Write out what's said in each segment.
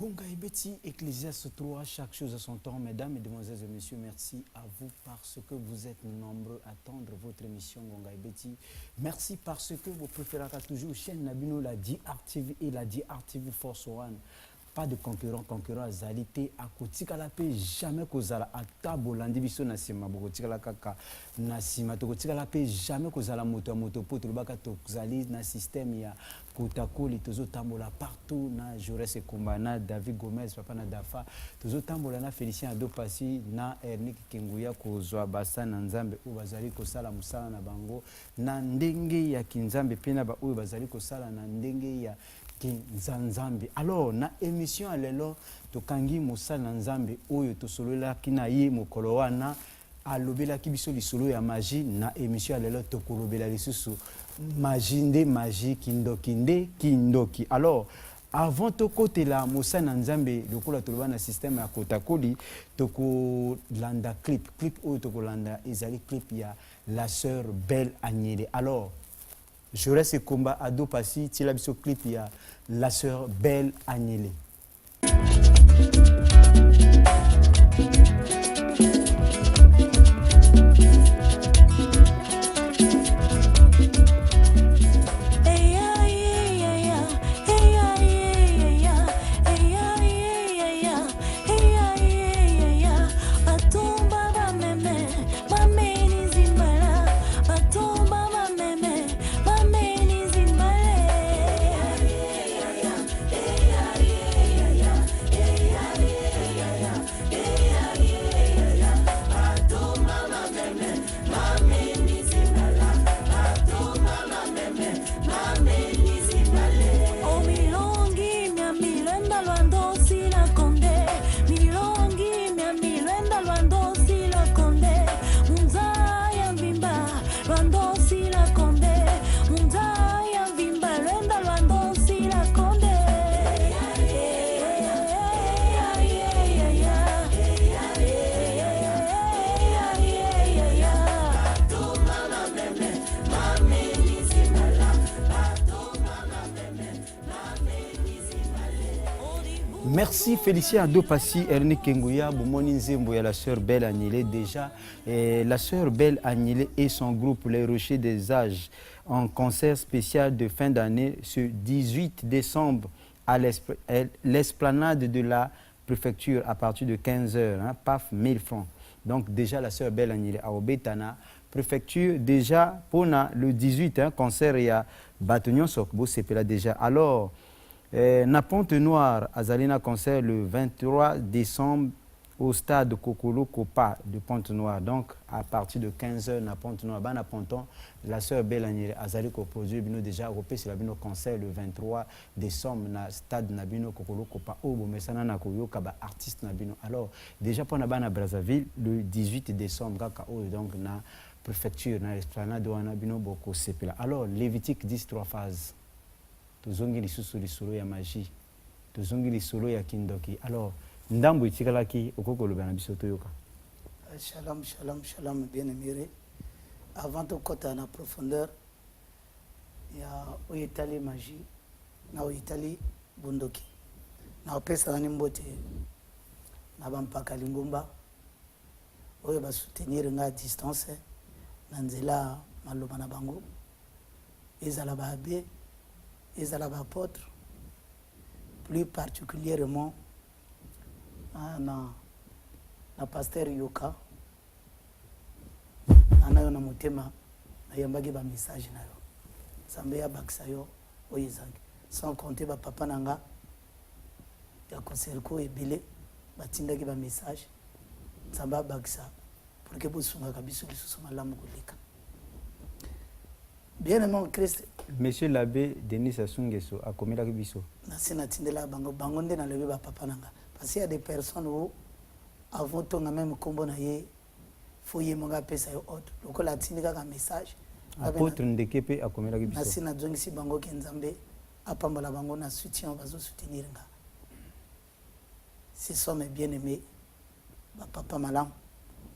Gonga Ebeti, Ecclésiaste 3, chaque chose à son temps. Mesdames, Mesdemoiselles et Messieurs, merci à vous parce que vous êtes nombreux à attendre votre émission Gonga Ebeti. Merci parce que vous préférez toujours chaîne Nabino, la DRTV et la DRTV Force One. Pas de concurrent Zalité à Kotika la paix, jamais Kozala à Tabolandi Biso Nasima, Bokotika la Kaka, Nasima, Tokotika la paix, jamais Kozala moto poto, le baka Tokzali, na système, ya Kotako, les Tozo Tambola partout, na Jaurès et Kombana, David Gomez, Papa na Dafa, Tozo Tambola, na Félicien Adopassi, na Ernik Kinguya, Kozwa Bassa, Nanzambe, Ubazali Kosala Musala na Bango, na Ndenge ya Kinzambe, Pena Ba Ubazali Kosala, na Ndenge ya Nzambe. Alors, na émission à l'élo, to kangi Moussa Nzambe, oyo to solo la kina ye mokolo wana, alobela kibiso li solo ya magie, na émission à l'élo to kolobela li susu magie nde magie kindoki. Alors, avant to côté la Moussa Nzambe, le kola to na système ya kotakoli, to ko landa clip oyo to ko landa ezali clip ya la sœur Belle Agnelé. Alors, je reste combat à dos passi, tu l'as vu sur clip, il y a la sœur Belle Agnelé. Merci Félicien Adopassi, Ernie Kenguya, Boumoni Nzembo et la sœur Belle Agnelé. Déjà, la sœur Belle Agnelé et son groupe Les Rochers des Âges en concert spécial de fin d'année ce 18 décembre à l'esplanade de la préfecture à partir de 15h, hein, paf, 1000 francs. Donc déjà la sœur Belle Agnelé à Obetana, préfecture déjà pour le 18, hein, concert il y a Batognon Sokbo, c'est là déjà. Alors, na Pointe-Noire, Azalina concert le 23 décembre au stade Kokolo Kopa de Pointe-Noire. Donc, à partir de 15h, na Pointe-Noire, na Ponton, la sœur Belle Agnelé, Azali Koproduit, bino déjà repé sur la bino concert le 23 décembre, na stade Nabino Kokolo Kopa, Obo, Messana Nakoyo, Kaba artiste Nabino. Alors, déjà pour na Brazzaville, le 18 décembre, donc, na préfecture, na l'esplanade de Nabino Boko Sepela. Alors, Lévitique 10, 3 phases. Tozongi lisusu lisolo ya magie, tozongi lisolo ya kindoki. Alors, ndambo itikalaki okokolo bana biso toyoka. Shalom, shalom, shalom, bien-aimé. Avant de côté en profondeur, il y a Oyetali magie, na Oyetali bundoki. Na opesa nani mbote na bampaka lingomba. Oyo ba soutenir nga distance na nzela maloba na bango. Ezala ba abe et à l'apôtre, plus particulièrement na pasteur Yoka, anayo na motema na yambaki ba message na yo. Sambe ya baksa yo oyezaki. Sans compter ba papa nanga ya konserko ebele batindaki ba message. Samba baksa pour que bosunga kabiso lisusu malamu koleka. Bien-aimé Christ. Monsieur l'abbé Denis Assungeso a commis la biso. Nasina tindela bango nde na levé ba papa nanga. Parce qu'il y a des personnes où avant ton même combo na ye foyer monga pesa yo autre. Lokola tindika ka message. Apôtre Ndekepe a commis la biso. Nasina zongisi bango kenzambe apambola bango na soutien bazo soutenir nga. Ce sont mes bien-aimés ba papa malam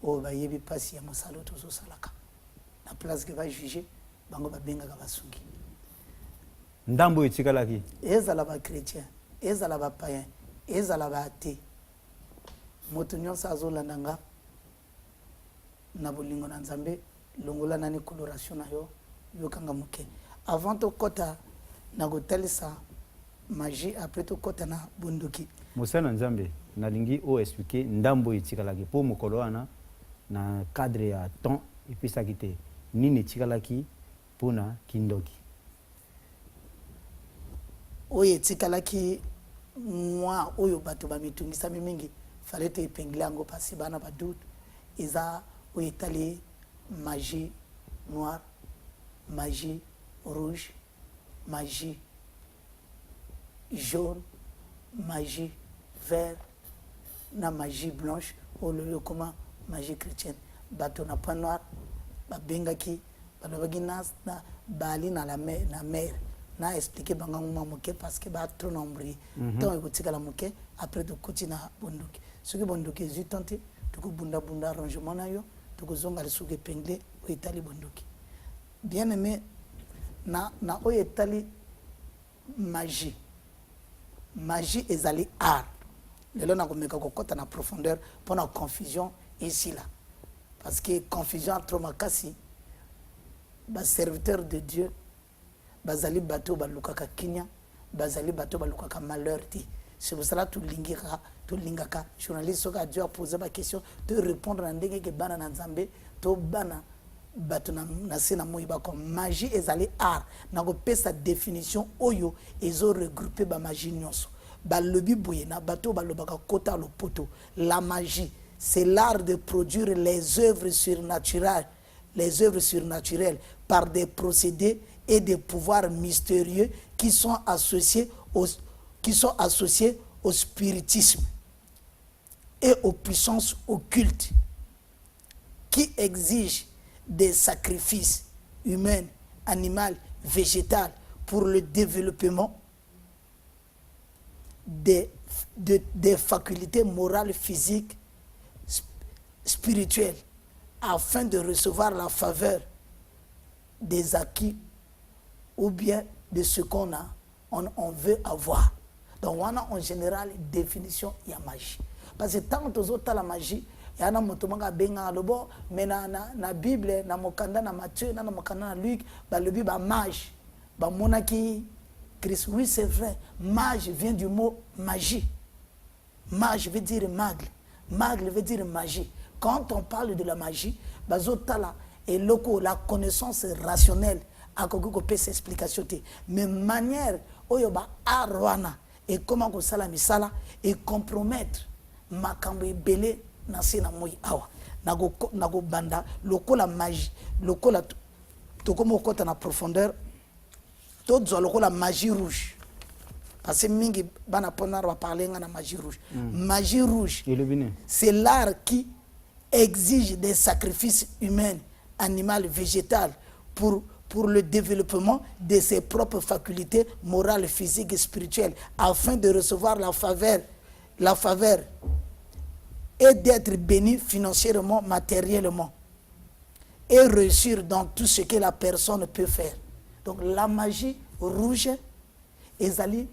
o ba yebi pasi ya mosalo tozo salaka. La place que va juger bango ba benga ka basungi. Ndambo etikalaki ezala ba chrétien ezala ba païen ezala ba te moto nyonso azolanda nga na bolingo na nzambe longola nani coloration na yo yokanga moke avant tokɔta na kotalisa magie après tokɔta na bondoki mosala nzambe nalingi oexplike ndambo etikalaki mpo mokolo wana na cadre ya temps epesaki te nini etikalaki mpona kindoki oyo etikalaki mwa oyo bato bamitungisami mingi fale toepengle yango mpasi bana badoute eza oyo etali magie noire magie rouge magie jaune magie vert na magie blanche oyo koma magie chrétienne bato na point noir babengaki balobaki na bali na la mer na expliqué bango mwa moke parce que ba trop nombreux tant ekotikala moke après tokoti na bondoki soki bondoki ezwi tante tokobunda arrangement na yo tokozonga lisuku épinglé oyo etali bondoki bien aimé na oyo etali magie ezali art lelo nakomeka kokɔta na profondeur mpona confusion ici là parce que confusion trop makasi baserviteur de Dieu bazali bato balukaka kinya bazali bato balukaka malheur te c'est pour cela tolingaka journaliste soki adieu apose baquestion to répondre na ndenge ke bana na nzambe to bana bato na se na moi bako magie ezali art nakopesa définition oyo ezo regrouper bamagie nyonso balobi boye na bato balobaka kota lopoto la magie c'est l'art de produire les œuvres surnaturelles par des procédés et des pouvoirs mystérieux qui sont associés au spiritisme et aux puissances occultes qui exigent des sacrifices humains, animaux, végétaux pour le développement des facultés morales, physiques, spirituelles, afin de recevoir la faveur des acquis ou bien de ce qu'on a, on veut avoir. Donc, on a en général une définition de la magie. Parce que tant que tu as la magie, il y a un benga lobo, mais na Bible, na mokanda na Matthieu, na mokanda na Luc, le Bible a mage. Ba monaki Christ, oui c'est vrai. Mage vient du mot magie. Mage veut dire magle. Magle veut dire magie. Quand on parle de la magie, bazotala et loco la connaissance rationnelle a quelque chose explication mais manière oyoba arwana et comment ko sala misala et compromettre makambo ebele na sena moi awa nago banda lokola magie lokola tokomo kota na profondeur tozo lokola magie rouge parce que mingi bana ponar va parler na magie rouge magie rouge c'est l'art qui exige des sacrifices humains, animaux, végétaux pour le développement de ses propres facultés morales, physiques et spirituelles afin de recevoir la faveur et d'être béni financièrement, matériellement et réussir dans tout ce que la personne peut faire. Donc la magie rouge, ezali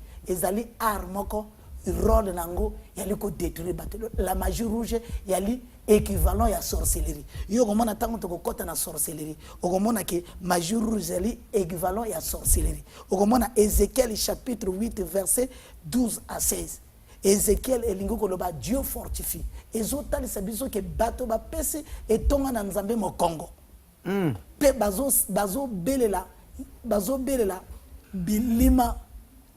armoko rôle nango yali ko détruire bateau. La magie rouge yali équivalent à sorcellerie. Yo komona tango to kokota na sorcellerie. Okomona ke magie rouge yali équivalent à sorcellerie. Okomona Ézéchiel chapitre 8 verset 12 à 16. Ézéchiel elingo koloba Dieu fortifie. Ezotali sabiso ke bato ba pesi etonga na nzambe mo Congo. Pe bazo belela bilima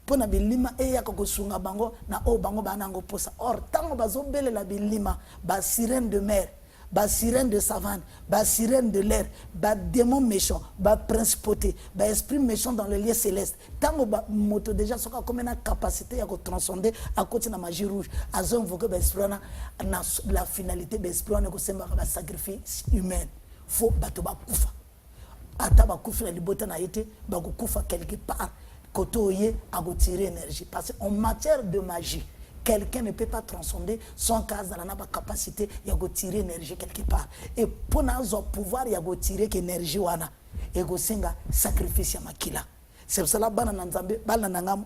pona bilima eya kosunga bango na o bango banango posa or tango bazobelela bilima ba sirène de mer ba sirène de savane ba sirène de l'air ba démon méchant ba principauté ba esprit méchant dans le lieu céleste tango ba moto déjà soka comme na capacité ya ko transcender à côté na magie rouge azo invoquer ba esprit na la finalité ba esprit na ko semba ba sacrifice humain faut bato ba kufa ata ba kufa na libota na yete ba ko kufa quelque part kotoye à tirer énergie parce qu'en matière de magie quelqu'un ne peut pas transcender son cas dans la capacité de tirer énergie quelque part et pour pouvoir y tirer énergie wana et go singa sacrifice ya makila c'est pour cela bana nzambe bala nanga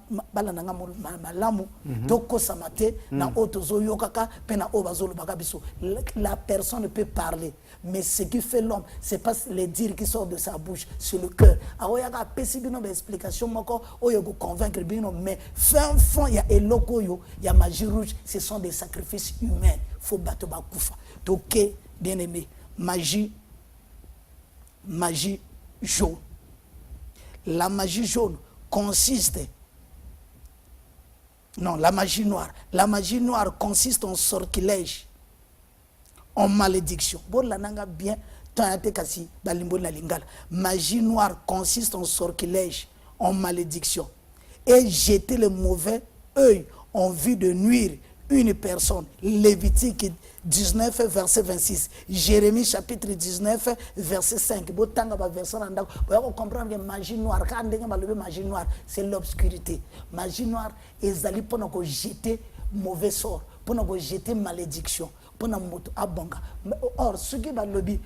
malamu toko samate na otozo yokaka pe na obazolo bakabiso. La personne peut parler, mais ce qui fait l'homme c'est pas les dires qui sortent de sa bouche, c'est le cœur. Aoyaka pesibino ba explication moko oyo go convaincre bino, mais fin fond il y a eloko yo, il y a magie rouge, ce sont des sacrifices humains. Faut battre bakufa. Toké bien aimé, magie jaune. La magie jaune consiste... Non, la magie noire. La magie noire consiste en sortilège, en malédiction. Bon, la nanga bien, magie noire consiste en sortilège, en malédiction. Et jeter le mauvais œil en vue de nuire une personne. Lévitique 19, verset 26. Jérémie chapitre 19, verset 5. Vous comprendre que magie noire, magie noire, c'est l'obscurité. Magie noire, ils allaient pour nous jeter mauvais sort, pour nous jeter malédiction, pour nous abonga. Or, ce qui va lobby,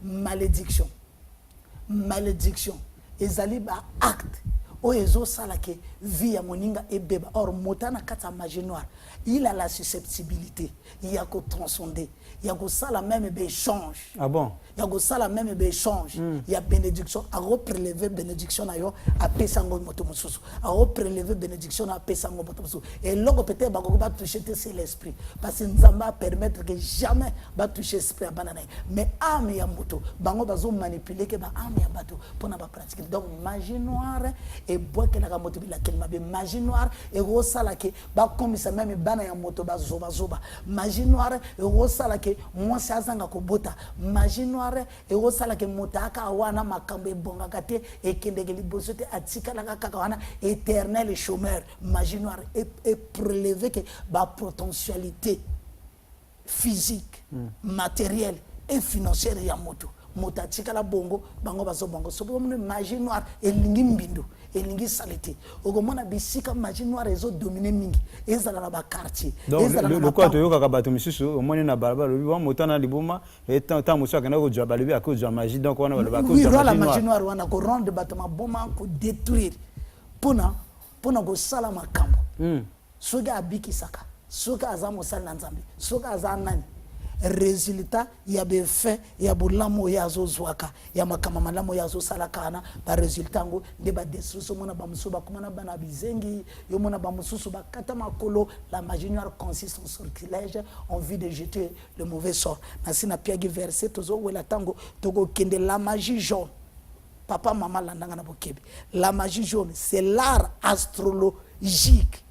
malédiction. Malédiction. Ils allaient acte. Oezo salake via moninga ebeba. Or motana kata magie noire, il a la susceptibilité, il y a qu'au transcender, il y a qu'au ça la même échange. Ah bon? Il y a qu'au ça la même échange. Il y a bénédiction, à reprélever bénédiction à yo à pesango motomususu, à reprélever bénédiction à pesango motomususu. Et logo peut-être bago va toucher c'est l'esprit, parce que nzamba permettre que jamais va toucher l'esprit à banane. Mais âme ya moto, bango bazo manipuler que ba âme ya bato pour na ba pratiquer. Donc magie noire et bois que la moto la kelma be magie noire et rosala que ba comme ça même bana ya moto ba zoba magie noire et rosala que moi ça zanga ko bota magie noire et rosala que motaka wana makambe bonga kate et kendegeli bosote atika la kaka wana éternel chômeur. Magie noire et prélever que ba potentialité physique, matérielle et financière ya moto motatika la bongo bango bazo bongo so bomne magie noire elingi mbindo elingi saleté ogomona bisika magie noire ezo dominer mingi ezala na ba quartier ezala na quoi to yoka bato misusu omoni na barabara lobi wa motana liboma et tant musu akana ko jaba lobi à cause de magie donc on va ko jaba la magie noire wana ko rendre batama boma ko détruire pona ko sala makambo soga abiki saka soga azamo sala nzambe soga azanani résultat ya be fait ya bolamo ya zozwaka ya makama malamo ya zosalakana ba résultat ngo de ba destruction mona ba musuba komana bana bizengi yo mona ba mususu ba kata makolo. La magie noire consiste en sortilège en vue de jeter le mauvais sort. Na sina piagi verset tozo wela tango togo kende la magie jaune. Papa maman landanga na bokebi. La magie jaune, c'est l'art astrologique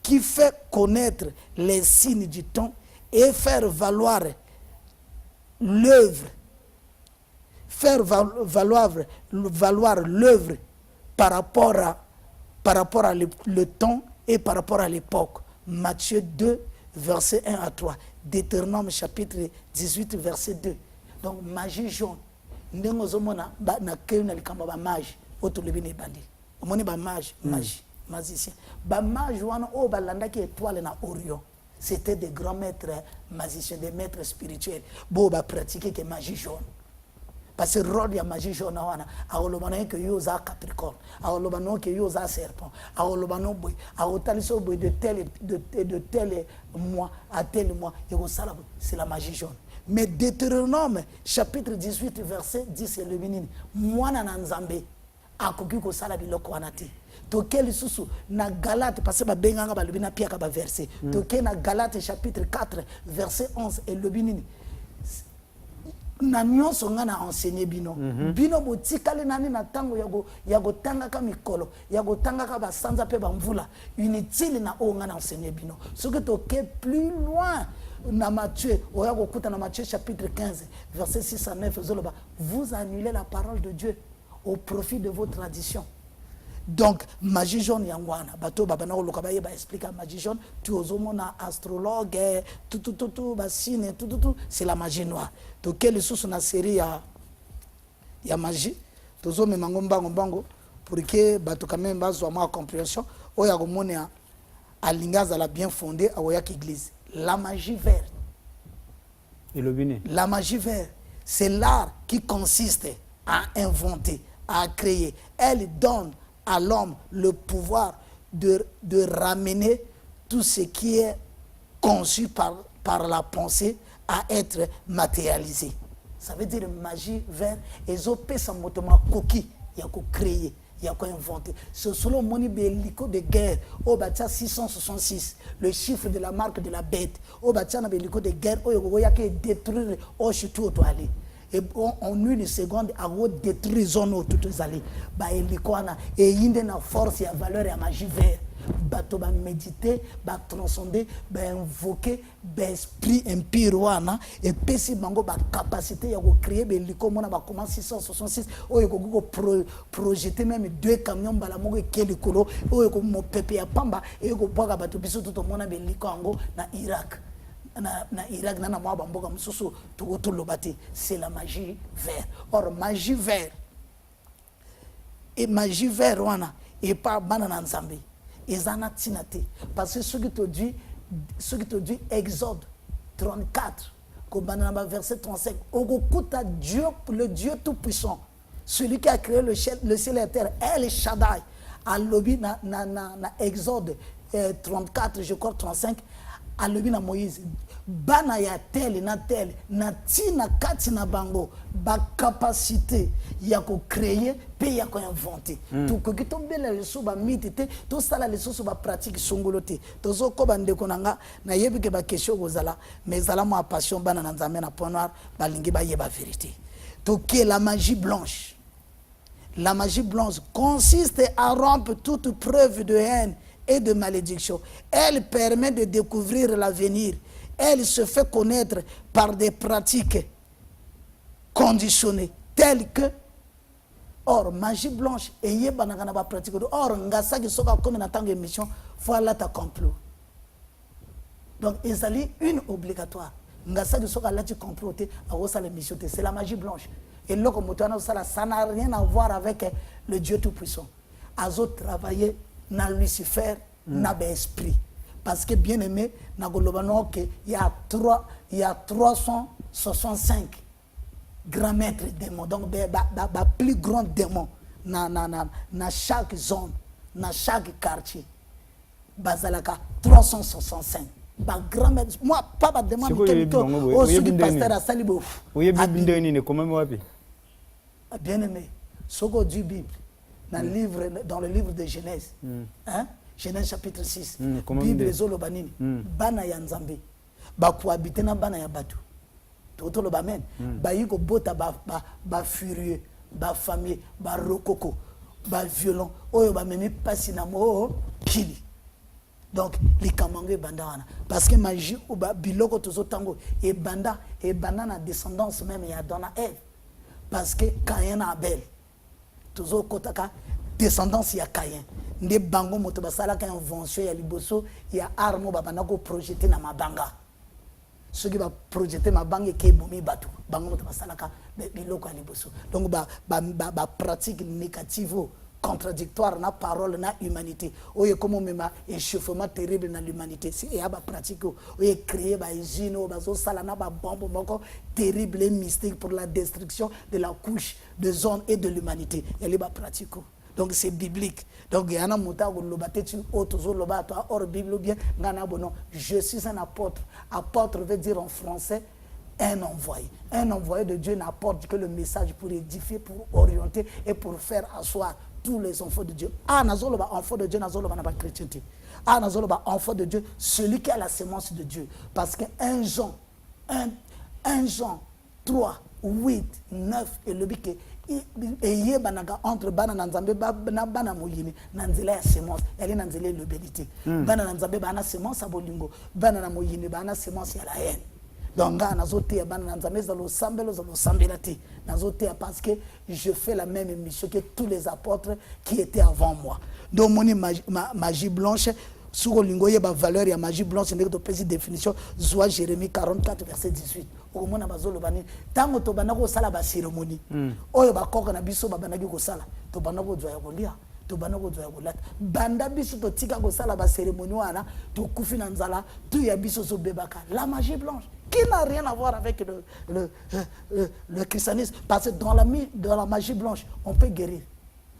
qui fait connaître les signes du temps et faire valoir l'œuvre, l'œuvre par rapport à le temps et par rapport à l'époque. Matthieu 2, verset 1 à 3. Deutéronome chapitre 18, verset 2. Donc magie jaune. Ndengo zomona na keyo na likamba ba magie otolebine bandi. Omoni ba magie, magicien. Ba magie wana o balanda ki étoile na Orion. C'était des grands maîtres magiciens, des maîtres spirituels. Bon, bah pratiquer que magie jaune. Parce que le rôle de la magie jaune, c'est que yo za Capricorne, que yo za serpent, de tel mois à tel mois, c'est la magie jaune. Mais Deutéronome, chapitre 18, verset 10, c'est le minine. Moi, nanzambe, akoki ko sala biloko wanati. Toke susu na Galate parce que ba benganga ba lobina pia ka ba verset. Toke na Galate chapitre 4 verset 11 et le binini. Na nyonso nga na enseigner bino. Bino botikale nani na tango yago tanga ka mikolo, yago tanga ka ba sanza pe ba mvula. Inutile na o nga na enseigner bino. Ce que toke plus loin na Matthieu, oyago kuta na Matthieu chapitre 15 verset 6 à 9 zoloba. Vous annulez la parole de Dieu au profit de vos traditions. Donc magie jaune yangwana bato babana ko lokabaye ba expliquer magie jaune tu ozomona astrologue tout basine tout c'est la magie noire. To quelle source na série ya magie tozo me mbango pour que bato quand même bazwa ma compréhension oya ko mona alingaza la bien fondée a oya église. La magie verte et le biné. La magie verte, c'est l'art qui consiste à inventer, à créer. Elle donne à l'homme le pouvoir de ramener tout ce qui est conçu par la pensée à être matérialisé. Ça veut dire magie vert. Et zopé sa motoma coquille, il y a qu'à créer, il y a qu'à inventer. Ce solo moni bélico de guerre, au bâtiment 666, le chiffre de la marque de la bête, au bâtiment bélico de guerre, il y a qu'à détruire au chutu au toilette. Et en une seconde, à détruire zone où tout est allé. Bah, et il y a une force et une valeur et une magie vert. Bato ba méditer, ba transcender, ba invoquer, ba esprit empire wana et pesi bango ba capacité ya ko créer be liko mona ba commence 666 oyo ko projeter même 2 camions bala moko kelikolo oyo ko mo pepe ya pamba et ko boka bato biso tout mona be liko ango na Irak. Na Irak na mwa bamboka mususu to lobati, c'est la magie vert. Or magie vert et magie vert wana et pas banana nzambe. Parce que ce qui te dit Exode 34, verset 35, Dieu, le Dieu tout-puissant, celui qui a créé le ciel et la terre, El Shaddai, à l'obi na Exode 34, je crois 35, à l'obi na Moïse, bana ya tel na tina kati na bango ba capacité ya ko créer pe ya ko inventer to ko ki to bela le so ba mitite to sala le so ba pratique songolote to zo ko bande ko nanga na yebi ke ba question kozala mais zala mo passion bana na nzambe na point noir ba lingi ba yeba vérité to que la magie blanche consiste à rompre toute preuve de haine et de malédiction. Elle permet de découvrir l'avenir. Elle se fait connaître par des pratiques conditionnées telles que or magie blanche et yebanagana ba pratique or ngasa ki soka comme na tango émission voilà ta complot. Donc ezali une obligatoire ngasa ki soka la tu comploter à osa l'émission c'est la magie blanche et loko motana ça n'a rien à voir avec le Dieu tout puissant. Azo travailler na Lucifer na be esprit. Parce que bien aimé, il y a 365 grands maîtres démons. Donc, plus grand démon dans chaque zone, dans chaque quartier. Bazalaka 365. Grand maître. Moi, pas de démon. Bien aimé, Sogo du Bible, dans le livre de Genèse. Hein? Genèse chapitre 6. Bible ezolo banini. Bana ya nzambe. Ba cohabiter na bana ya batu. Toto lo bamen. Ba yiko bota ba furieux, ba famille, ba rokoko, ba violent. Oyo ba memi pasi na mo kili. Donc likamango banda wana parce que magie ou ba biloko tozo tango e banda na descendance même ya dona Ève. Parce que Caïn na Abel. Tozo kotaka descendance ya Caïn. Nde bango moto basala ka invention ya liboso ya armo babana ko projeter na mabanga ceux qui va projeter mabanga ke bomi batu bango moto basala ka biloko ya liboso donc ba pratique négative contradictoire na parole na humanité oye comme même échauffement terrible na l'humanité c'est ya ba pratique oye créer ba usine o bazo sala na ba bombe moko terrible et mystique pour la destruction de la couche de zone et de l'humanité elle ba pratique. Donc c'est biblique. Donc il y a un mouta hors Bible ou bien je suis un apôtre. Apôtre veut dire en français un envoyé. Un envoyé de Dieu n'apporte que le message pour édifier, pour orienter et pour faire asseoir tous les enfants de Dieu. Ah, nazoloba enfant de Dieu, nazoloba n'a pas chrétienté. Ah, nazoloba enfant de Dieu, celui qui a la sémence de Dieu. Parce que 1 Jean 3, 8, 9 et le bique et yé banaga entre bana nzambe bana moyini nanzela ya semence elle nanzela l'obélité bana nzambe bana semence abolingo bana moyini bana semence ya la haine donc nga nazote bana nzambe za lo sambelati nazote parce que je fais la même mission que tous les apôtres qui étaient avant moi. Donc moni magie blanche sur lingo yeba valeur ya magie blanche ndeko to pesi définition Zoa Jérémie 44 verset 18 au mona bazolo bani tango to banako sala ba cérémonie oyo ba koka na biso ba banaki ko sala to banako joya ko lia to banako joya ko lata banda biso to tika ko sala ba cérémonie wana to kufi na nzala to ya biso so bebaka la magie blanche qui n'a rien à voir avec le christianisme. Parce que dans la magie blanche, on peut guérir.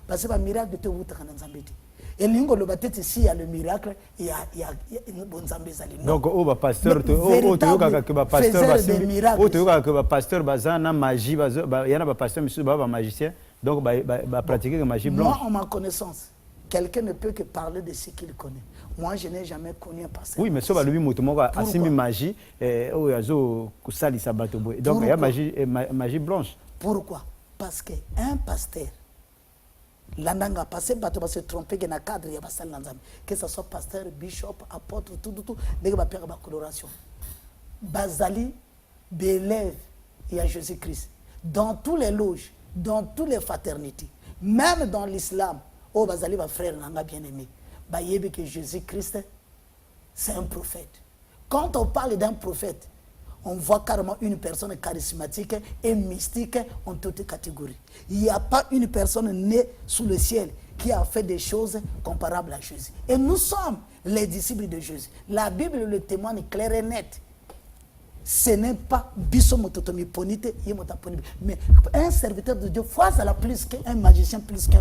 Parce que le miracle de te et l'ingo le batet ici, il y a le miracle, il y a une bonne zambézali. Donc, au pasteur, pasteur, bazana magie, il y en a pasteur, monsieur, magicien, donc pratiquer la magie blanche. Moi, en ma connaissance, quelqu'un ne peut que parler de ce qu'il connaît. Moi, je n'ai jamais connu un pasteur. Oui, mais ça va lui montrer asimi magie, donc il y a magie blanche. Pourquoi? Parce qu'un pasteur, l'andanga passé bato va se tromper que na cadre ya basal nanzam, que ce soit pasteur, bishop, apôtre, tout dès ba père ba coloration bazali bélève il y a Jésus-Christ dans tous les loges, dans toutes les fraternités, même dans l'islam. Oh bazali va frère nanga bien-aimé ba yebe que Jésus-Christ c'est un prophète. Quand on parle d'un prophète, on voit carrément une personne charismatique et mystique en toutes catégories. Il n'y a pas une personne née sous le ciel qui a fait des choses comparables à Jésus. Et nous sommes les disciples de Jésus. La Bible le témoigne clair et net. Ce n'est pas bisomototomi ponite, mais un serviteur de Dieu, fois à la plus qu'un magicien, plus que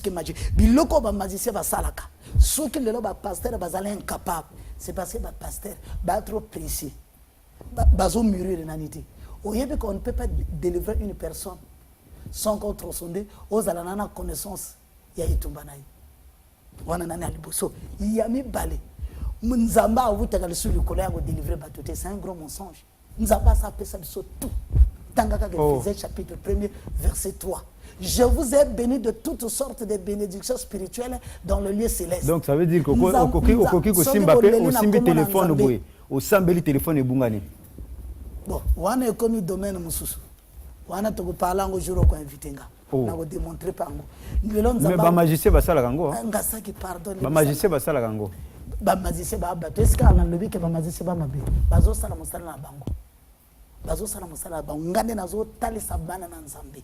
magicien. Biloko ba magicien va salaka. Ceux qui le ba pasteur ba zala incapable. C'est parce que ba pasteur ba trop précis. Bazo mûrir l'humanité. Au lieu qu'on ne peut pas délivrer une personne sans qu'on transcende aux alanana connaissance, il y a Itumbanaï. Il y a mis balé. Nzamba a vu sur le collègue délivrer Batoté. C'est un gros mensonge. Nzamba ça fait ça tout. Tangaka Génésis chapitre 1er verset 3. Je vous ai béni de toutes sortes de bénédictions spirituelles dans le lieu céleste. Donc ça veut dire qu'au téléphone, au sambeli téléphone et bungani. Bon, on est comme domaine mususu. On a tout parlé en jour qu'on invité nga. On a démontré par nous. Mais ba magicien ba sala kango. Ngasa qui pardonne. Ba magicien ba sala kango. Ba magicien ba ba. Est-ce qu'on a levé que ba magicien ba mabe. Bazo sala musala na bango. Bazo sala musala bango. Ngande nazo tali sabana na nzambe.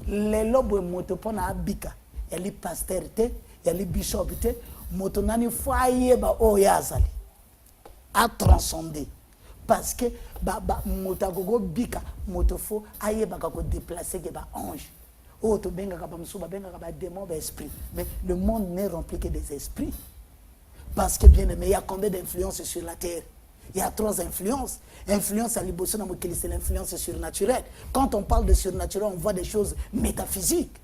Les lobes moto pona abika. Yali pasteur te, yali bishop te, moto nani foyer ba o yazali. A transcender. Parce que motagogo bika motofo aye baka ko déplacer que ba ange o to benga ka ba msuba benga ka ba démon ba esprit, mais le monde n'est rempli que des esprits. Parce que bien aimé, il y a combien d'influences sur la terre? Il y a 3 influences. Influence à l'ibosson na mokili, c'est l'influence surnaturelle. Quand on parle de surnaturel, on voit des choses métaphysiques.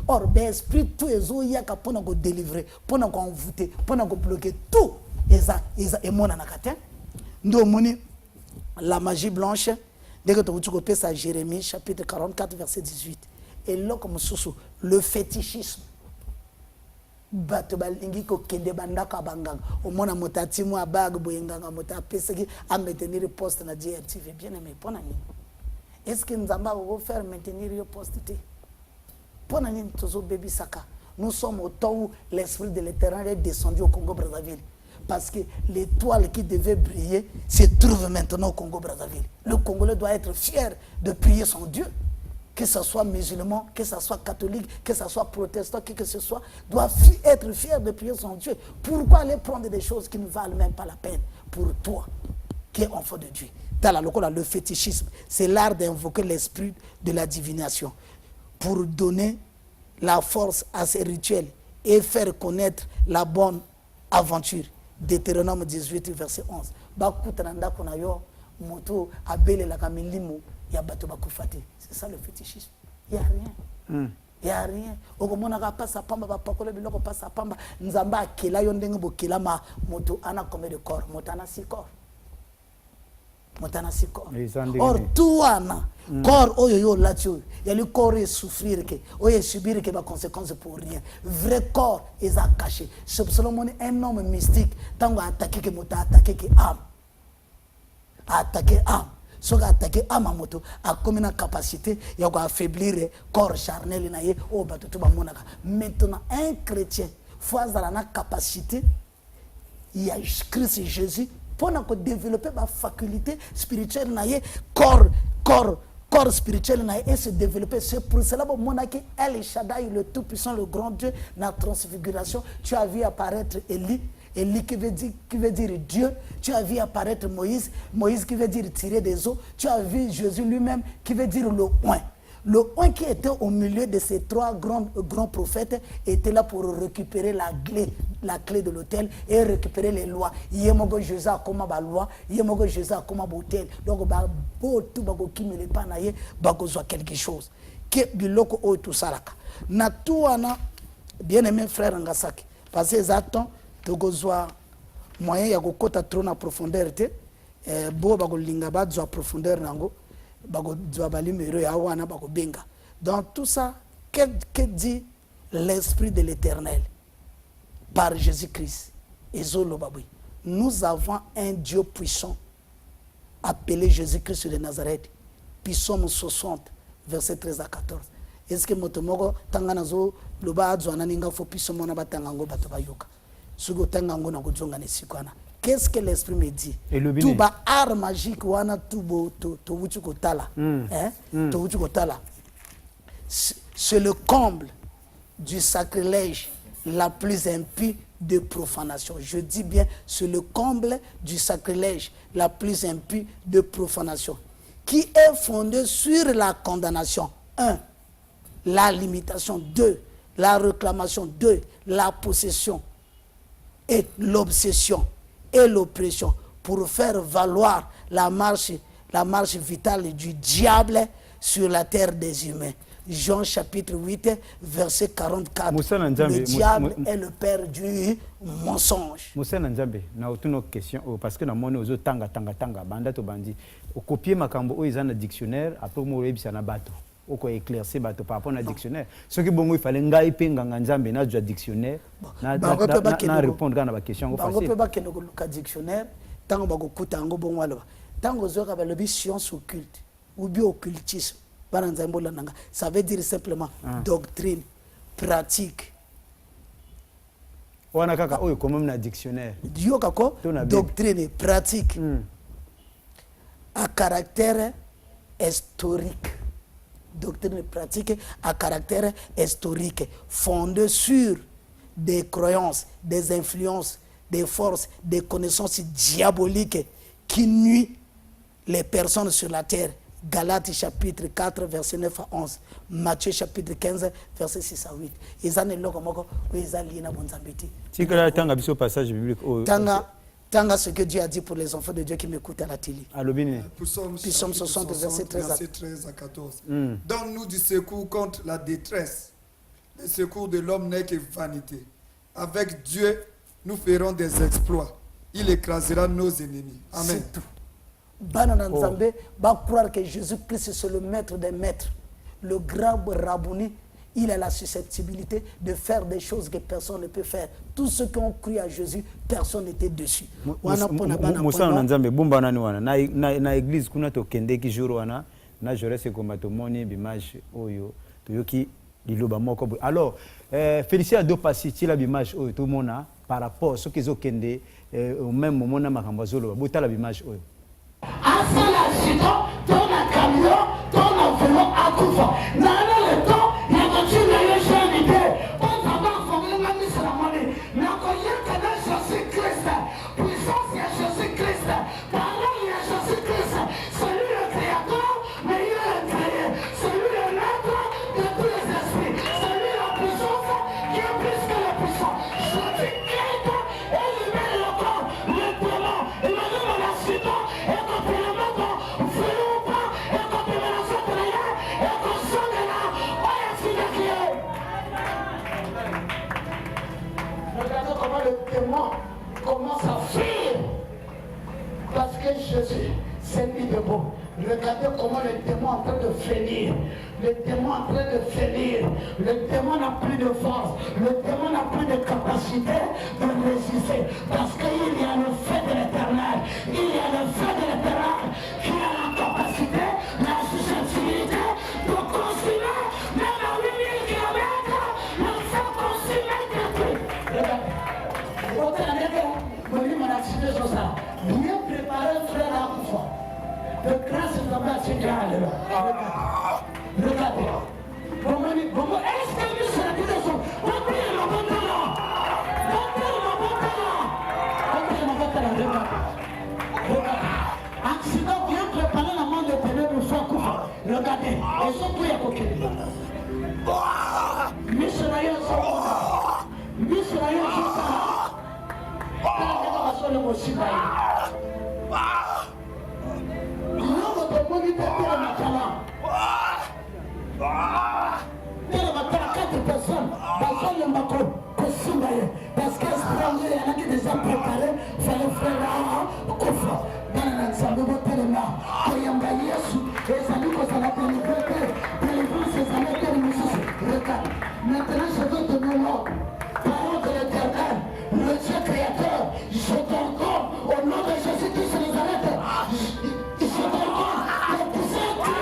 Or l'esprit tout ezo yaka pona ko délivrer, pona ko envoûter, pona ko bloquer tout eza et mona nakata. Ndo moni la magie blanche, dès que tu copies ça, Jérémie chapitre 44 verset 18. Et là comme sous le fétichisme. Bato balingi ko kende bandaka banganga. Au mona motati mo abag boyenganga mota peseki à maintenir le poste na DRTV bien aimé pona ni. Est-ce que nous allons faire maintenir le poste té? Pona ni tozo baby saka. Nous sommes au temps où l'esprit de l'Éternel est descendu au Congo-Brazzaville. Parce que l'étoile qui devait briller se trouve maintenant au Congo-Brazzaville. Le Congolais doit être fier de prier son Dieu. Que ce soit musulman, que ce soit catholique, que ce soit protestant, que ce soit, doit être fier de prier son Dieu. Pourquoi aller prendre des choses qui ne valent même pas la peine pour toi, qui es enfant de Dieu? Dans la locale, le fétichisme, c'est l'art d'invoquer l'esprit de la divination pour donner la force à ces rituels et faire connaître la bonne aventure. Deutéronome 18, verset 11. C'est ça le fétichisme. Il n'y a rien. Il n'y a rien. Okomona passe à pamba, pakole biloko passe à pamba. Nzamba kela yondenge bo kela ma moto ana combien de corps? Motana 6 corps. Motana 6 corps. Or tout ana corps oyo yo latio. Il y a le corps et souffrir que, oyo subir que ba conséquences pour rien. Vrai corps est à cacher. C'est seulement un homme mystique tango attaquer que mota attaquer que âme. Attaquer âme. Ce qui a attaqué à ma moto a comme une capacité il a affaiblir le corps charnel naie au bateau tout monaka. Maintenant un chrétien fois dans la capacité il y a Christ Jésus pour développer ma faculté spirituelle naie corps spirituel naie et se développer. C'est pour cela que monaki El Shaddai le tout puissant le grand Dieu la transfiguration tu as vu apparaître Élie Eli qui veut dire Dieu. Tu as vu apparaître Moïse. Moïse qui veut dire tirer des eaux. Tu as vu Jésus lui-même qui veut dire le oint. Le oint qui était au milieu de ces trois grands prophètes était là pour récupérer la clé de l'autel et récupérer les lois. Yemogo Jésus a comme la loi, Yemogo Jésus a comme l'autel. Donc, tout bago qui me le panaye, bago soit quelque chose. Que biloko o tout ça là. Na tout ana bien aimé frère Ngasaki. Parce que exactement, tu as moyen ya kokota trop na profondeur te. Bo bago linga ba zo profondeur nango. Dans tout ça, que dit l'Esprit de l'Éternel par Jésus-Christ? Nous avons un Dieu puissant appelé Jésus-Christ de Nazareth. Psaume 60, verset 13 à 14. Est-ce que motomogo tanganazo loba azwananinga fo psaume na batangango batobayoka? Sugo tangango na kujonga ne sikwana. Qu'est-ce que l'esprit me dit? Tout bas art magique wana tout beau to wuchu kotala. To wuchu kotala. C'est le comble du sacrilège la plus impie de profanation. Je dis bien, c'est le comble du sacrilège la plus impie de profanation, qui est fondé sur la condamnation. 1. La limitation. 2. La réclamation. 2. La possession et l'obsession et l'oppression pour faire valoir la marche vitale du diable sur la terre des humains. Jean chapitre 8, verset 44. Le diable est le père du mensonge. Moussa Nzambe, na une question parce que na moni ozo tanga banda to bandi. Au copier makambo o izana dictionnaire après mo rebisa na bato. Oko éclaircir bato par rapport à dictionnaire. Ce qui bongo il fallait ngai pe nganga Nzambe na jo dictionnaire na répondre à la question facile. On peut pas que le dictionnaire tango ba ko kuta ngo bongo alo. Tango zo ka ba le science occulte ou bio occultisme. Ça veut dire simplement doctrine, pratique. On a quand même un dictionnaire. Doctrine, pratique. À caractère historique. Doctrine et pratique à caractère historique. Fondée sur des croyances, des influences, des forces, des connaissances diaboliques qui nuisent les personnes sur la terre. Galates chapitre 4, verset 9 à 11. Matthieu chapitre 15, verset 6 à 8. Ils ont Tanga ce que Dieu a dit pour les enfants de Dieu qui m'écoutent à la télé. Psaume 60, verset 13 à 14. Donne-nous du secours contre la détresse. Le secours de l'homme n'est que vanité. Avec Dieu, nous ferons des exploits. Il écrasera nos ennemis. Amen. C'est tout. Banana Nzambe va croire que Jésus-Christ c'est le maître des maîtres, le grand Rabouni. Il a la susceptibilité de faire des choses que personne ne peut faire. Tous ceux qui ont cru à Jésus, personne n'était dessus. Moussa Nzambe bomba nani wana na église kuna to kende ki jour wana na jorese ko matomoni bimage oyo toyoki liloba moko. Alors Félicien Ado Passi ti la bimage oyo tout mona par rapport ce qu'ils ont kende au même moment na makambo zolo botala bimage oyo. Asal accident, ton camion, ton vélo à couvert. Nana le temps, il y a voiture de l'humanité. On va former la mise à la monnaie. Mais quand il y a que Jésus-Christ, puissance il y a Jésus-Christ, parole il y a Jésus-Christ. Celui le créateur, mais il est créé. Celui le maître de tous les esprits. Celui la puissance qui est plus que la puissance. Jésus-Christ élimine le corps, le démon, il m'a dit mon accident. Regardez comment le démon commence à fuir. Parce que Jésus s'est mis debout. Regardez comment le démon est en train de frémir. Le démon est en train de frémir. Le démon n'a plus de force. Le démon n'a plus de capacité de résister. Parce qu'il y a le feu de l'éternel. Il y a le feu de l'éternel qui a la capacité, la susceptibilité de consumer même à 8000 km. Le feu consume détruit. Regardez. Bien préparé, frère à Koufa. De grâce et de grâce, regardez. Est-ce que nous sommes des gens? Parce que ce il y en a qui déjà préparé, il fallait faire un coffre. Dans l'ensemble de votre élément, il y a un Yesu, et ça nous cause la délivrance, et ça nous donne une chose. Regarde, maintenant je veux donner l'ordre. Parole de l'Éternel, le Dieu créateur, je t'ordonne au nom de Jésus-Christ de Nazareth. Je t'ordonne de pousser et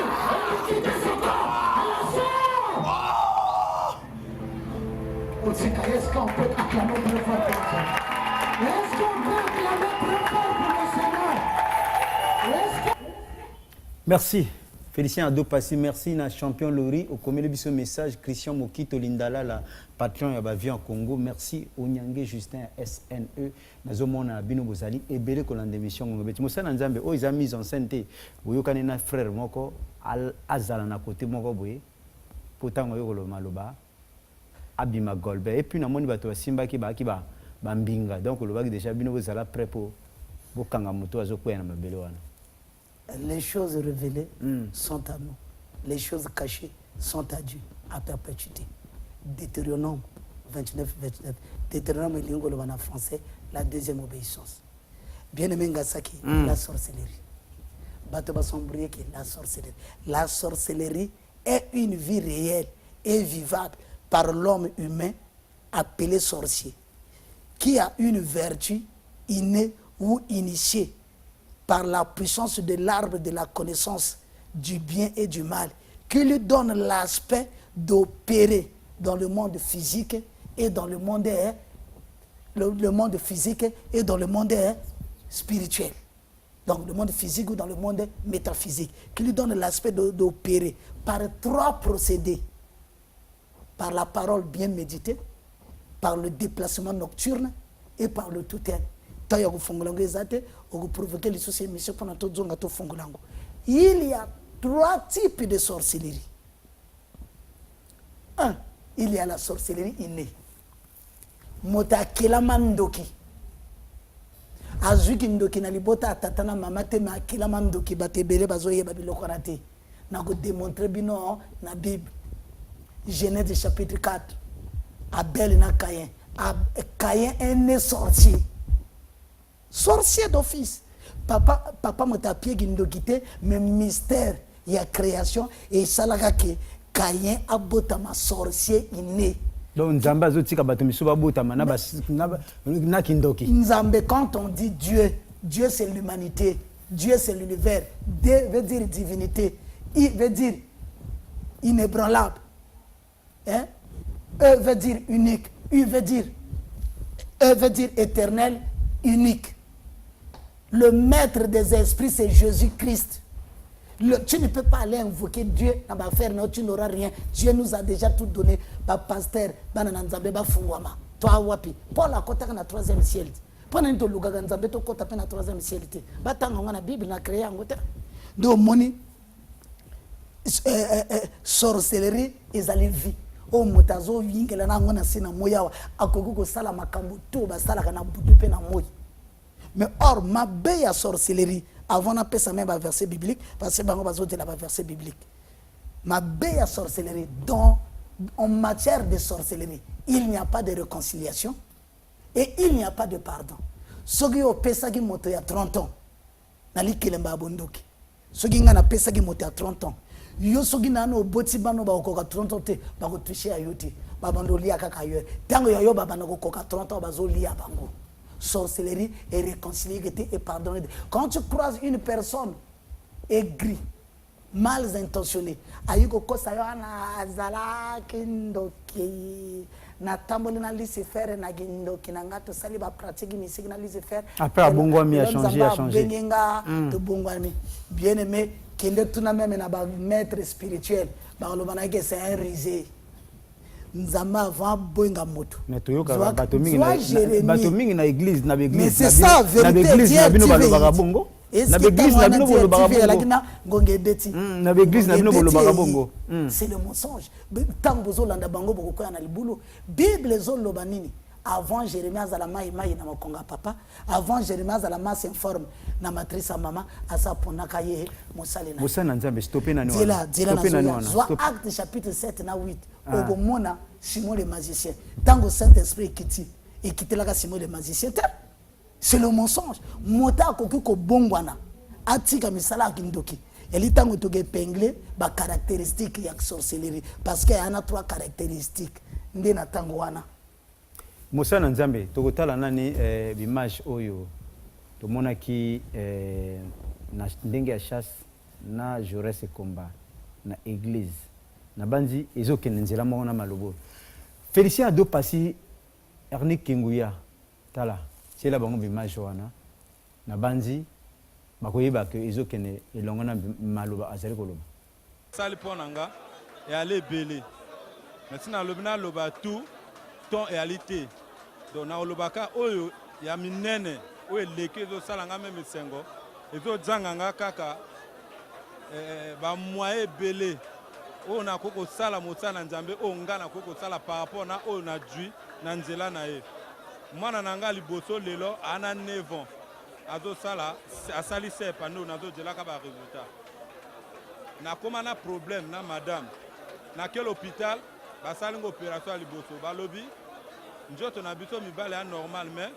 de quitter ce corps à la sort. Est-ce qu'on peut acclamer très fort pour le Seigneur? Est-ce qu'on peut acclamer très fort pour le Seigneur? Merci. Félicien Adopassi, merci na champion Lori au comité de message Christian Mokito Lindala la patron ya bavie en Congo. Merci Onyange Justin SNE nazomona bino bozali ebele kolanda émission ngobeti mosala nzambe o isa mise en scène te oyokane na frère moko azala na côté moko boye potango yokolo maloba abima golbe et puis namoni bato simba ki ba mbinga donc le baki déjà bino bozala prêt pour bokanga moto azokwena mabele wana. Les choses révélées sont à nous. Les choses cachées sont à Dieu, à perpétuité. Deutéronome 29, 29. Deutéronome est en français, la deuxième obéissance. Bien-aimé Ngasaki, la sorcellerie. Batoba Sombrier qui est la sorcellerie. La sorcellerie est une vie réelle et vivable par l'homme humain appelé sorcier, qui a une vertu innée ou initiée par la puissance de l'arbre de la connaissance du bien et du mal, qui lui donne l'aspect d'opérer dans le monde physique et dans le monde, le monde physique et dans le monde spirituel. Donc le monde physique ou dans le monde métaphysique, qui lui donne l'aspect d'opérer par 3 procédés. Par la parole bien méditée, par le déplacement nocturne et par le totem. Il y a 3 types de sorcellerie. 1. Il y a la sorcellerie innée. Mota kilamandoki. Azuki ndoki na libota tatana mamate ma kilamandoki batebele bazoye babilokorate. Na ko démontrer bino na Bible. Genèse chapitre 4. Abel na Caïn. Caïn est né sorcier. Sorcier d'office. Papa m'a tapé guindogité, mais mystère, il y a création et ça l'a que Caïn a botama sorcier inné. Donc Nzamba zotika batomisuba botama na kindoki. Nzambe, quand on dit Dieu, Dieu c'est l'humanité, Dieu c'est l'univers. D veut dire divinité, I veut dire inébranlable, hein? E veut dire unique, U veut dire éternel, unique. Le maître des esprits, c'est Jésus-Christ. Tu ne peux pas aller invoquer Dieu dans ma affaire, non, tu n'auras rien. Dieu nous a déjà tout donné. Pasteur, toi, wapi. Paul a côté dans la 3e ciel. Pendant que tu as Nzambe, tu as côté dans la 3e ciel. La Bible a créé en côté. Donc, moni, sorcellerie, ils allaient vivre. Oh, motazo, yingela na ngona sina moya akogo sala makambo to ba sala kana butu pe na moyi. Mais or, ma belle sorcellerie, avant d'appeler ça même un verset biblique, parce que on va dire un verset biblique. Ma belle sorcellerie, en matière de sorcellerie, il n'y a pas de réconciliation et il n'y a pas de pardon. Ce qui est au Pesagi monté à 30 ans, Nali Kelemba Bondoki. Ce qui est au Pesagi monté à 30 ans. Yo ce qui est au Botibano Bakoka 30 ans, Bako touché à Yoti, Babandoli à Kakayo. Tango Yo Babanoko Koka 30 ans, Bazoli à Bango. Sorcellerie et réconciliation et pardonner. Quand tu croises une personne aigrie, mal intentionnée, ayuko kosayo na azala kindoki na tamboli na Lucifer na gindoki na ngato sali ba pratique musique na Lucifer. Après abongwami a changé. Bengenga to bongwami. Bien aimé, kende tuna même na ba maître spirituel, ba lobana ke c'est un risé. Nzama va boinga moto. Mais toyoka bato mingi na église na église. Mais c'est ça vérité. Na bino balobaka bongo. Na église na bino balobaka bongo. Na église na bino balobaka bongo. C'est le mensonge. Tant bozo landa bango boko na libulu. Bible zo loba nini? avant Jérémie azalama imai na makonga papa avant Jérémie azalama s'informe na matrice à maman asa ponaka ye mosale na Mosala nzambe stopper na Dila nwana. na acte chapitre 7 na 8 obomona Simon le magicien tango Saint-Esprit et quitter la Simon le magicien c'est le mensonge mota koki ko bongwana atika misala kindoki elitango to épinglé ba caractéristique ya sorcellerie parce qu'il y a 3 caractéristiques ndena tango wana Mosala nzambe tokotala nani image oyo tomonaki na ndenge ya chasse na Jaurès combat na église na banzi ezokende nzela moko na malobo Félicien ado pasi Ernest Kinguya tala tiela bango image wana na banzi bakoyeba ke ezokende elongo na maloba azali koloba sali ponanga et aller belé maintenant lobina loba tout ton réalité donc na lobaka oyo ya minene oyo leke zo salanga même sengo ezo dzanganga kaka ba moye belé oyo na koko sala mosala nzambe oyo nga na koko sala par rapport na oyo na dui na nzela na ye mwana nanga liboso lelo ana 9 ans azo sala asali se pano nazo jelaka ba résultat na koma na problème na madame na quel hôpital basali ngo opération à liboso balobi njoto na biso mibale ya normal mais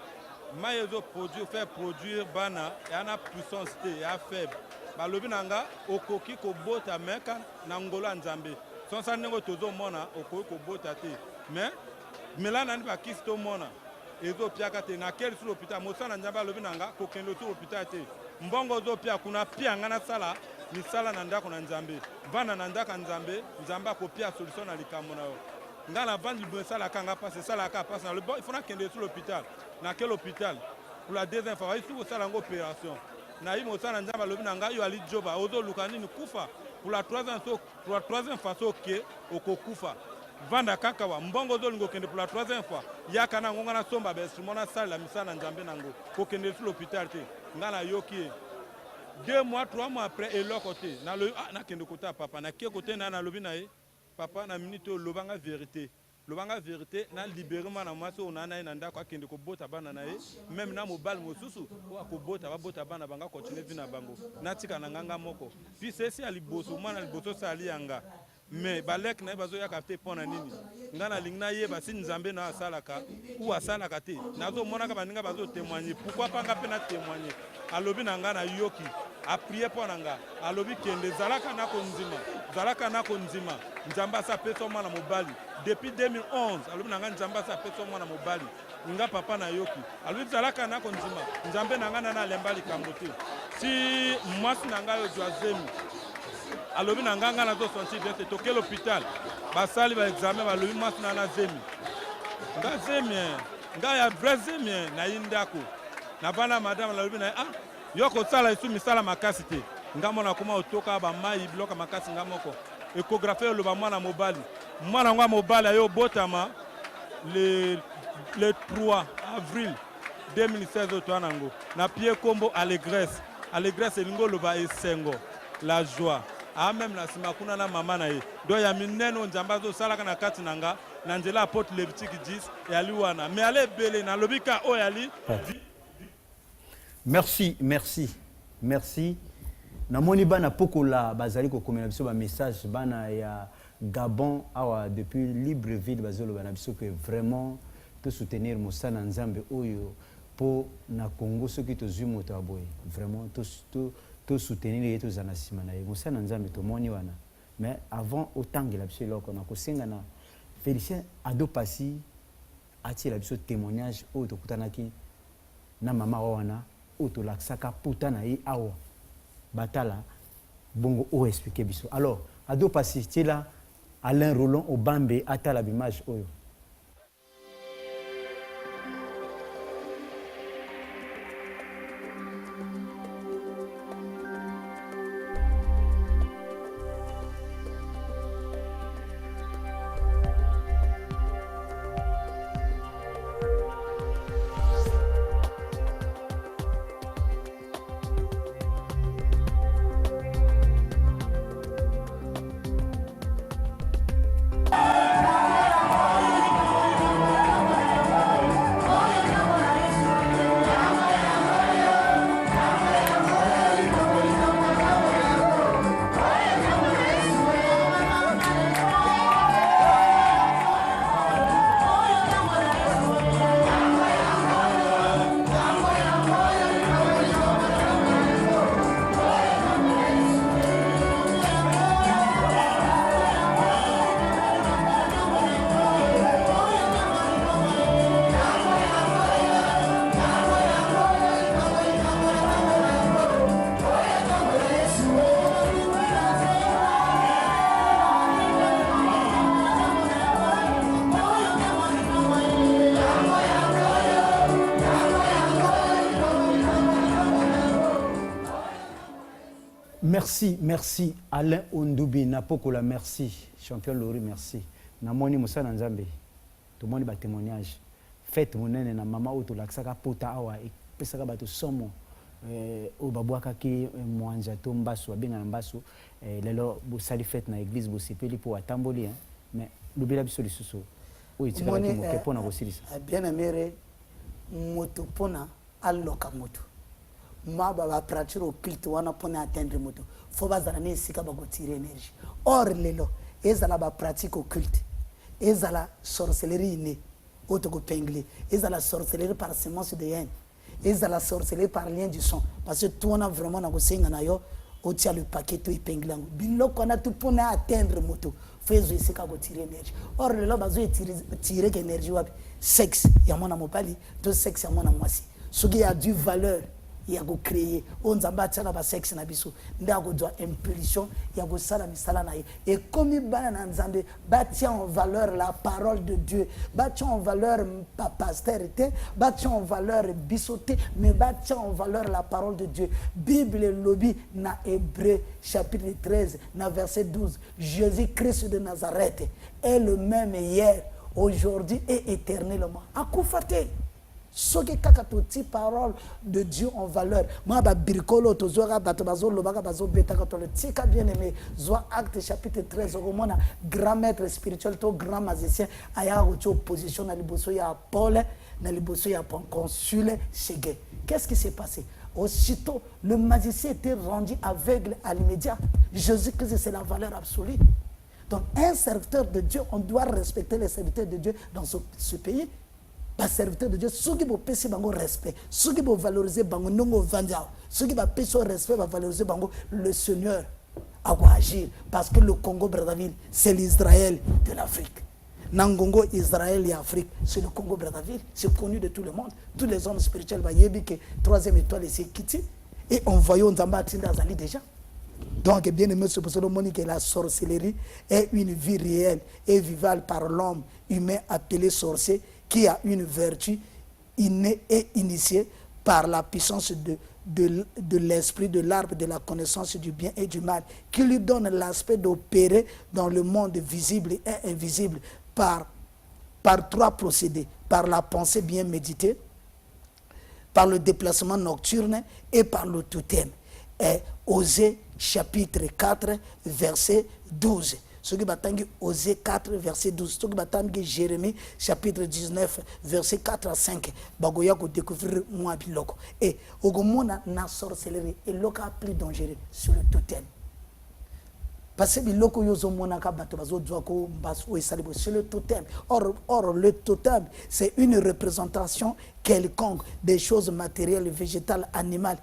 mayezo faire produire bana ya na puissance te ya faible balobi nanga okoki kobota meka na ngolo nzambe sonsa ndenge tozomona okoki kobota te mais melana ndi bakisi tomona ezopiaka te na keli sur l'hôpital mosala nzambe alobi nanga kokende sur l'hôpital te mbongo ozopia kuna pia nga nasala misala na ndako na nzambe vanda na ndako nzambe nzambe akopia solution na likambo na yo nga na vandi libosalaka nga pasi esalaka pasi na il faut nakende sur l'hôpital na quel hôpital pour la deuxième fois ici kosala ngo opération na ye mosala nzambe alobi na ngai yo ali joba ozoluka nini kufa pour la troisième fois soke okokufa vanda kaka wa mbongo ozolinga okende pour la troisième fois yaka na ngonga na somba bainstrument na sala misala nzambe nango kokende sur l'hôpital te nga na yoki ye 2 mois 3 mois après eloko te nakende kota papa nakie kote na lobi na ye papa na minute oyo lobanga vérité na libéré mwana mwasi oyo na ye na ndako akende kobota bana na ye même na mobali mosusu oyo akobota babota bana banga continue vi na bango natika na nganga moko puis esi ya liboso mwana liboso sali yanga mais balek na ye bazoyaka te mpo na nini nga nalingi nayeba si nzambe na asalaka ou asalaka te nazomonaka baninga bazotémoigne pourquoi panga mpe na témoigne alobi na nga na yoki aprie mpo na nga alobi kende zalaka nako nzima nzambe asapesa mwana mobali depuis 2011 alobi na nga nzambe asapesa mwana mobali nga papa na yoki alobi zalaka nako nzima nzambe na nga na alemba likambo te si mwasi na ngai ozwa zemi alobi na nga nazo sentir bien te toke l'hôpital basali ba examen balobi mwasi na zemi nga zemi nga ya vrai zemi na ye ndako na bana madame alobi na yo kosala esu misala makasi te nga mona koma otoka bamai biloko makasi nga moko échographie oloba mwana ngo mobali ayo obotama le 3 avril 2016 oyo twana yango na pie kombo allégresse elingi oloba esengo la joie même na nsima kuna na mama na ye do ya minene oyo nzambe azosalaka na kati na nga na nzela apotre Lévitique 10 eyali wana mais ale ebele nalobi ka oyo yali merci namoni bana pokola bazali kokomela biso ba message bana ya Gabon awa depuis Libreville bazoloba na biso que vraiment to soutenir mosala nzambe oyo po na Congo soki tozwi moto aboye vraiment to soutenir ye tozala na nsima na ye mosala nzambe tomoni wana mais avant otangela biso eloko na kosenga na Félicien ado pasi atiela biso témoignage oyo tokutanaki na mama wana oyo tolakisaka puta na ye awa batala bongo oyo expliqué biso alors ado pasi tiela Alain Roland Obambe atala bimage oyo merci Alain Ondoubi Napokola, merci champion Lori, merci namoni Moussa Nzambe tout le monde ba témoignage fête monene na mama auto laksaka pota awa e pesaka bato somo o babwaka ki mwanja to mbaso abenga na mbaso lelo bo sali fête na église bo sepeli po atamboli hein mais lobela biso lisusu o itika ki mo kepona ko silisa bien aimé moto pona alloka moto maba ba pratique au culte wana pona atteindre moto faut bazana ne sika ba ko tirer énergie or lelo ezala ba pratique au culte ezala sorcellerie ne auto ko pengli ezala sorcellerie par semence de haine ezala sorcellerie par lien du son parce que tout on a vraiment na ko senga na yo o tia le paquet to ipenglango biloko na tout pona atteindre moto faut sika ko tirer énergie or lelo bazo tirer énergie wapi sexe ya mwana mobali to sexe ya mwana mwasi soki ya du valeur ya ko créer on nzamba tsala ba sexe na biso nda ko doit impulsion ya ko sala misala na ye et comme bana na nzambe bâtir en valeur la parole de Dieu, bâtir en valeur pastorité, bâtir en valeur bisoté, mais bâtir en valeur la parole de Dieu. Bible lobby na Hébreu chapitre 13 na verset 12, Jésus-Christ de Nazareth est le même hier, aujourd'hui et éternellement. Akufate ce qui est parole de Dieu en valeur. Moi, birikolo tozora bato bazo lobaka bazo beta quand le tika bien aimé. Zoa acte chapitre 13 au moment grand maître spirituel to grand magicien aya ocho position na liboso ya Paul na liboso ya consul Ségué. Qu'est-ce qui s'est passé? Aussitôt, le magicien était rendu aveugle à l'immédiat. Jésus-Christ, c'est la valeur absolue. Donc, un serviteur de Dieu, on doit respecter les serviteurs de Dieu dans ce pays. Les serviteurs de Dieu, ceux qui vont pécher bango respect, ceux qui vont valoriser bango nongo vandia, ceux qui vont pécher respect, vont valoriser bango le Seigneur a agir. Parce que le Congo-Brazzaville, c'est l'Israël de l'Afrique. Nangongo, Israël et Afrique, c'est le Congo-Brazzaville. C'est connu de tout le monde. Tous les hommes spirituels, que troisième étoile, c'est Kiti. Et on voyait Nzamba Tindazali déjà. Donc, bien aimé, c'est pour ça que la sorcellerie est une vie réelle et vivable par l'homme humain appelé sorcier, qui a une vertu innée et initiée par la puissance de l'esprit de l'arbre de la connaissance du bien et du mal, qui lui donne l'aspect d'opérer dans le monde visible et invisible par trois procédés, par la pensée bien méditée, par le déplacement nocturne et par le totem. Et Osée chapitre 4 verset 12. Ce qui batangi Osée 4 verset 12. Ce qui batangi Jérémie chapitre 19 verset 4 à 5. Bagoya ko découvrir moi biloko. Et ogomona na sorcellerie et loka plus dangereux sur le totem. Parce que biloko yozo mona ka bato bazo dwako baso esalibo sur le totem. Or le totem c'est une représentation quelconque des choses matérielles, végétales, animales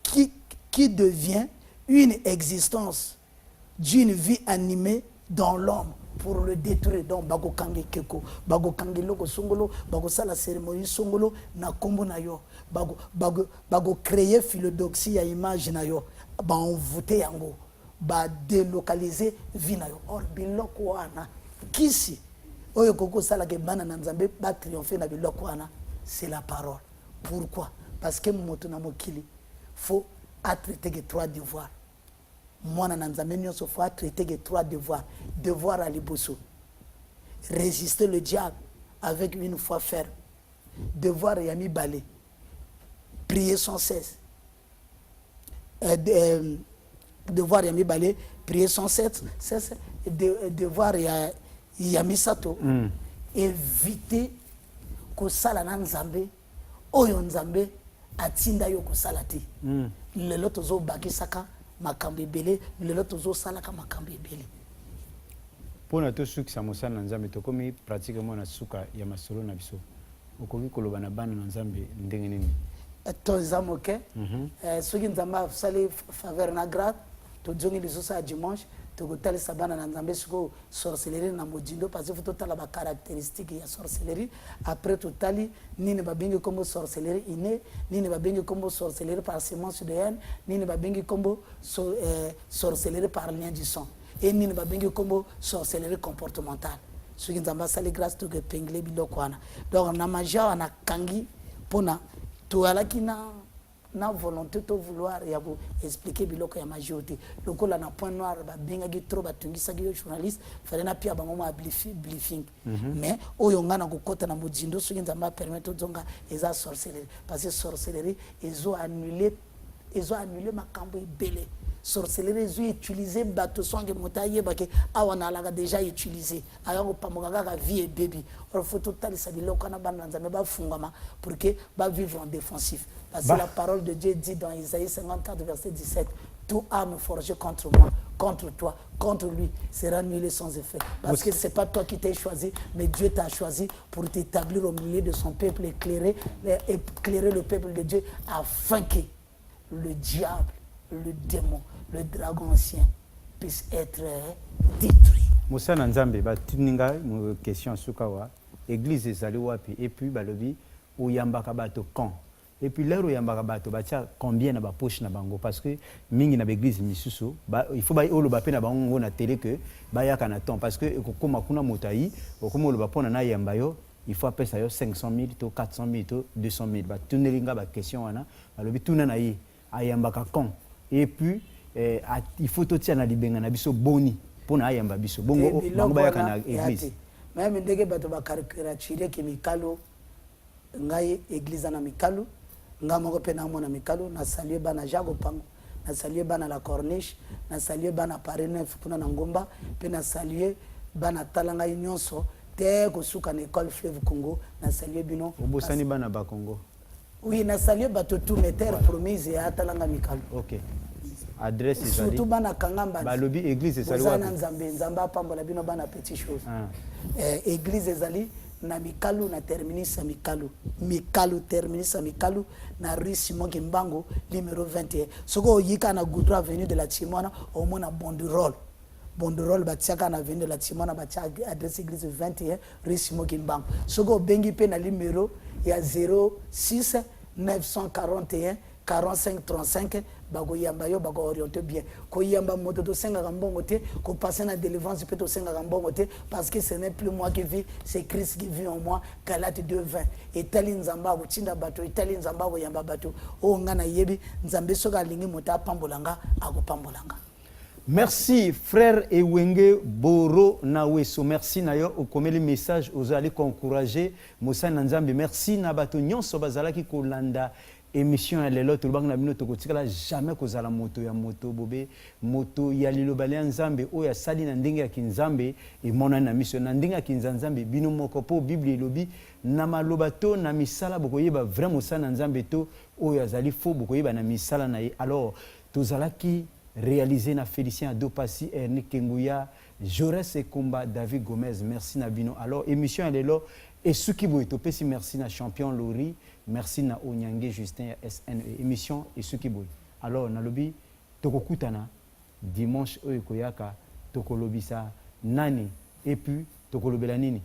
qui devient une existence d'une vie animée dans l'homme pour le détruire. Donc, bago kangi keko, bago kangi loko songolo, bago sala cérémonie songolo na kombo na yo, bago créer philodoxie à image na yo, ba envoûter yango, ba délocaliser vie na yo. Or biloko wana kisi oyo koko sala ke bana na nzambe ba triompher na biloko wana, c'est la parole. Pourquoi? Parce que moto na mokili faut traiter que trois devoirs. Moi, il faut traiter que trois devoirs. Devoir à l'ibosso. Résister le diable avec une foi ferme. Devoir Yami Balé. Prier sans cesse. Devoir Yami Balé. Prier sans cesse. Devoir Yami Sato. Éviter que Salana Nzambe. Oyo Nzambe. Atinda yoko salati. Le lotozo bakisaka makambe belé, le lotozo salaka makambe belé. Pour notre succès à Moussa Nzambe, to komi pratiquement na suka ya masolo na biso. Okoki koloba na bana Nzambe ndenge nini? To zamoke. Soki Nzamba sali faveur na grade, to jongi biso sa dimanche. Togotali sabana na nzambe siko sorcellerie na modindo parce que faut totala ba caractéristique ya sorcellerie après totali nini ba bengi comme sorcellerie innée nini ba bengi comme sorcellerie par semence de haine nini ba bengi comme sorcellerie par lien du sang et nini ba bengi comme sorcellerie comportementale ce qui nzamba sali grâce to que pengle biloko wana donc na magia na kangi pona to alaki na na volonté to vouloir ya ko expliquer biloko ya majorité lokola na point noir ba bengaki trop batungisaki yo journaliste fallait na pia bango ma briefing mais oyo ngana ko kota na modzindo soki nzamba permettre zonga eza sorcellerie parce que sorcellerie ils ont annulé makambo ebele sorcellerie ils ont utilisé bateau songe motaye bake awana alaga déjà utilisé ayango pamoka kaka vie et baby or faut total ça biloko na bana nzambe ba fungama pour que ba vivre en défensif parce que la parole de Dieu dit dans Isaïe 54 verset 17 tout arme forgée contre moi, contre toi, contre lui sera annulée sans effet. Parce que ce n'est pas toi qui t'es choisi, mais Dieu t'a choisi pour t'établir au milieu de son peuple, éclairer le peuple de Dieu, afin que le diable, le démon, le dragon ancien puisse être détruit. Moussa Nzambe, tuninga question sukawa, église ezali wapi et puis balobi uyambaka bato quand. Et puis l'air où yambaka bato batia combien na ba poche na bango parce que mingi na église misusu il faut ba olo ba pe na bango na télé que ba yaka na temps parce que kokoma kuna motayi okoma olo ba pona na yamba yo il faut appeler ça yo 500 000 to 400 000 to 200 000 ba tunelinga ba question wana balobi tuna na yi ayambaka quand et puis il faut to tia na libenga na biso boni pona ayamba biso bongo bango ba yaka na église même ndenge bato ba caricature ke mikalo ngai église na mikalo nga moko pe na mona mikalo na saluer bana Jago Pango na saluer bana la Corniche na saluer bana Paris 9 pona na Ngomba pe na saluer bana talanga nyonso te ko suka na école Fleuve Congo na saluer bino obosani bana ba Congo oui na saluer bato tout meter promise ya talanga mikalo OK adresse ezali surtout bana Kangamba balobi église ezali wapi nzamba pambola bino bana petit chose église ezali na mikalu na terminus terminus na rue Simon Kimbango numéro 21 soko yika na Goudron avenue de la Timona au mona Bonderol batiaka na avenue de la Timona batia adresse église 21 rue Simon Kimbango soko bengi pe na numéro ya 06 941 45 35 bako yamba yo bako orienté bien ko yamba moto to senga mbongo te ko passer na délivrance peut to senga mbongo te parce que ce n'est plus moi qui vis c'est Christ qui vit en moi. Galates 2:20 etali nzamba ko tinda bato etali nzamba ko yamba bato o ngana yebi nzambe soka lingi moto apambolanga akopambolanga. Merci frère Ewenge Boro Naweso, merci nayo okomeli message aux allez encourager Moussa Nzambe, merci na bato nyonso bazala ki kolanda émission ya lelo tolobanga na bino tokotikala jamais kozala moto ya moto bobe moto ya liloba ya nzambe oyo asali na ndenge ya kinzambe emona na mission na ndenge ya kinzambe bino moko po bible elobi na maloba to na misala bokoyeba vraiment ça na nzambe to oyo azali fo bokoyeba na misala na ye. Alors tozalaki réalisé na Félicien Adopasi Ernie Kenguya Jaurès Ekomba David Gomez, merci na bino. Alors émission ya lelo et ce qui vous est merci na champion Lori, merci na Onyange Justin SNE émission et ce qui vous. Alors na lobi tokokutana dimanche oyo koyaka tokolobisa nani et puis tokolobela nini